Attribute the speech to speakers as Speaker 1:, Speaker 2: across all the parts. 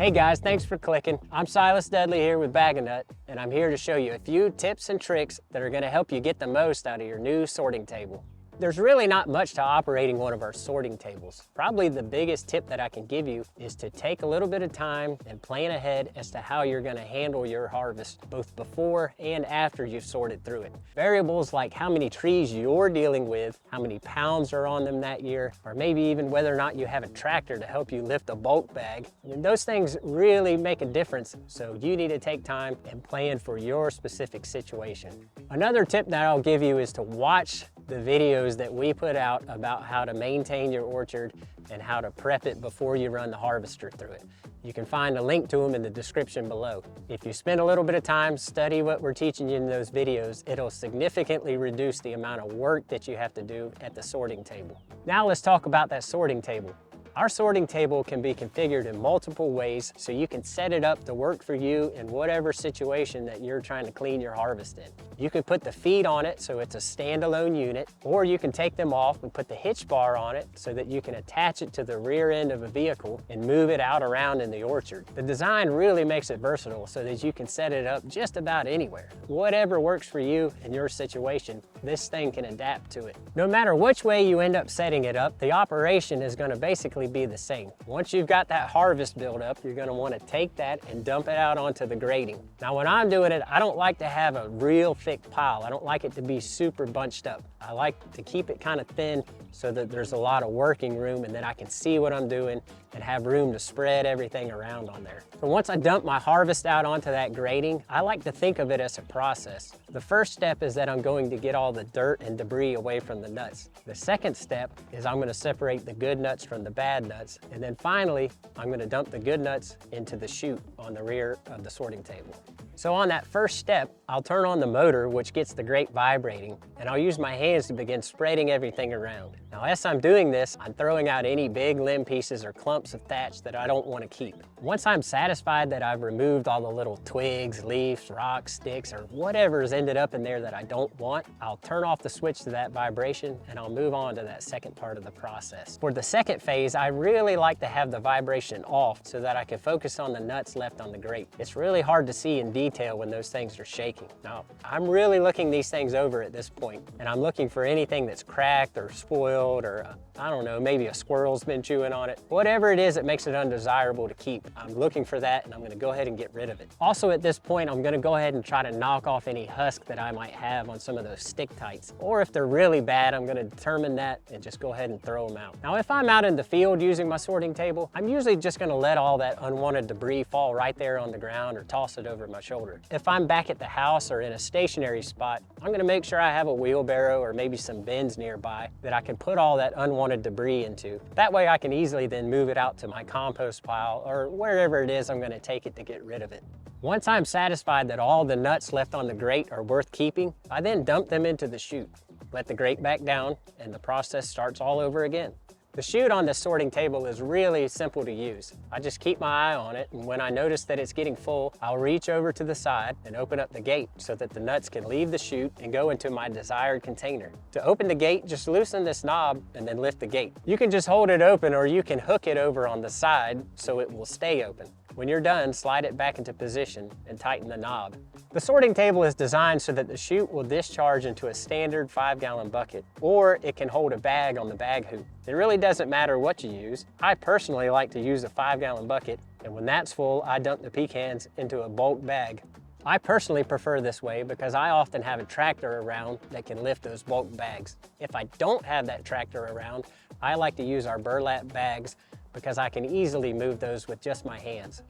Speaker 1: Hey guys, thanks for clicking. I'm Silas Dudley here with Bag O' Nut, and I'm here to show you a few tips and tricks that are going to help you get the most out of your new sorting table. There's really not much to operating one of our sorting tables. Probably the biggest tip that I can give you is to take a little bit of time and plan ahead as to how you're going to handle your harvest, both before and after you've sorted through it. Variables like how many trees you're dealing with, how many pounds are on them that year, or maybe even whether or not you have a tractor to help you lift a bulk bag. And those things really make a difference, so you need to take time and plan for your specific situation. Another tip that I'll give you is to watch the videos that we put out about how to maintain your orchard and how to prep it before you run the harvester through it. You can find a link to them in the description below. If you spend a little bit of time, study what we're teaching you in those videos, it'll significantly reduce the amount of work that you have to do at the sorting table. Now let's talk about that sorting table. Our sorting table can be configured in multiple ways, so you can set it up to work for you in whatever situation that you're trying to clean your harvest in. You can put the feet on it so it's a standalone unit, or you can take them off and put the hitch bar on it so that you can attach it to the rear end of a vehicle and move it out around in the orchard. The design really makes it versatile so that you can set it up just about anywhere. Whatever works for you in your situation, this thing can adapt to it. No matter which way you end up setting it up, the operation is going to basically be the same. Once you've got that harvest built up, you're going to want to take that and dump it out onto the grading. Now when I'm doing it, I don't like to have a real thick pile. I don't like it to be super bunched up. I like to keep it kind of thin so that there's a lot of working room and then I can see what I'm doing and have room to spread everything around on there. So once I dump my harvest out onto that grading, I like to think of it as a process. The first step is that I'm going to get all the dirt and debris away from the nuts. The second step is I'm going to separate the good nuts from the bad nuts. And then finally, I'm going to dump the good nuts into the chute on the rear of the sorting table. So on that first step, I'll turn on the motor, which gets the grate vibrating, and I'll use my hands to begin spreading everything around. Now, as I'm doing this, I'm throwing out any big limb pieces or clumps of thatch that I don't want to keep. Once I'm satisfied that I've removed all the little twigs, leaves, rocks, sticks, or whatever's ended up in there that I don't want, I'll turn off the switch to that vibration and I'll move on to that second part of the process. For the second phase, I really like to have the vibration off so that I can focus on the nuts left on the grate. It's really hard to see in detail when those things are shaking. Now, I'm really looking these things over at this point, and I'm looking for anything that's cracked or spoiled or, I don't know, maybe a squirrel's been chewing on it. Whatever it is that makes it undesirable to keep, I'm looking for that and I'm gonna go ahead and get rid of it. Also at this point, I'm gonna go ahead and try to knock off any husk that I might have on some of those sticktights. Or if they're really bad, I'm gonna determine that and just go ahead and throw them out. Now, if I'm out in the field using my sorting table, I'm usually just gonna let all that unwanted debris fall right there on the ground or toss it over my shoulder. If I'm back at the house or in a stationary spot, I'm gonna make sure I have a wheelbarrow or maybe some bins nearby that I can put all that unwanted debris into. That way I can easily then move it out to my compost pile or wherever it is I'm gonna take it to get rid of it. Once I'm satisfied that all the nuts left on the grate are worth keeping, I then dump them into the chute. Let the grate back down and the process starts all over again. The chute on this sorting table is really simple to use. I just keep my eye on it, and when I notice that it's getting full, I'll reach over to the side and open up the gate so that the nuts can leave the chute and go into my desired container. To open the gate, just loosen this knob and then lift the gate. You can just hold it open or you can hook it over on the side so it will stay open. When you're done, slide it back into position and tighten the knob. The sorting table is designed so that the chute will discharge into a standard 5-gallon bucket, or it can hold a bag on the bag hoop. It really doesn't matter what you use. I personally like to use a 5-gallon bucket, and when that's full, I dump the pecans into a bulk bag. I personally prefer this way because I often have a tractor around that can lift those bulk bags. If I don't have that tractor around, I like to use our burlap bags because I can easily move those with just my hands.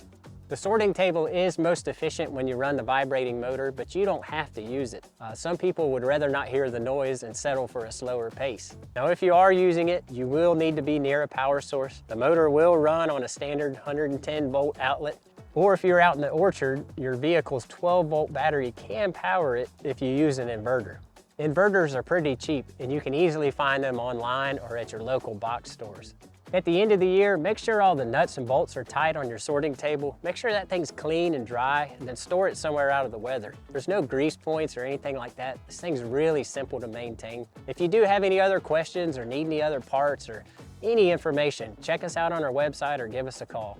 Speaker 1: The sorting table is most efficient when you run the vibrating motor, but you don't have to use it. Some people would rather not hear the noise and settle for a slower pace. Now, if you are using it, you will need to be near a power source. The motor will run on a standard 110 volt outlet, or if you're out in the orchard, your vehicle's 12 volt battery can power it if you use an inverter. Inverters are pretty cheap, and you can easily find them online or at your local box stores. At the end of the year, make sure all the nuts and bolts are tight on your sorting table. Make sure that thing's clean and dry, and then store it somewhere out of the weather. There's no grease points or anything like that. This thing's really simple to maintain. If you do have any other questions or need any other parts or any information, check us out on our website or give us a call.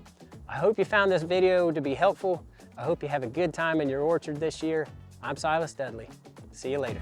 Speaker 1: I hope you found this video to be helpful. I hope you have a good time in your orchard this year. I'm Silas Dudley. See you later.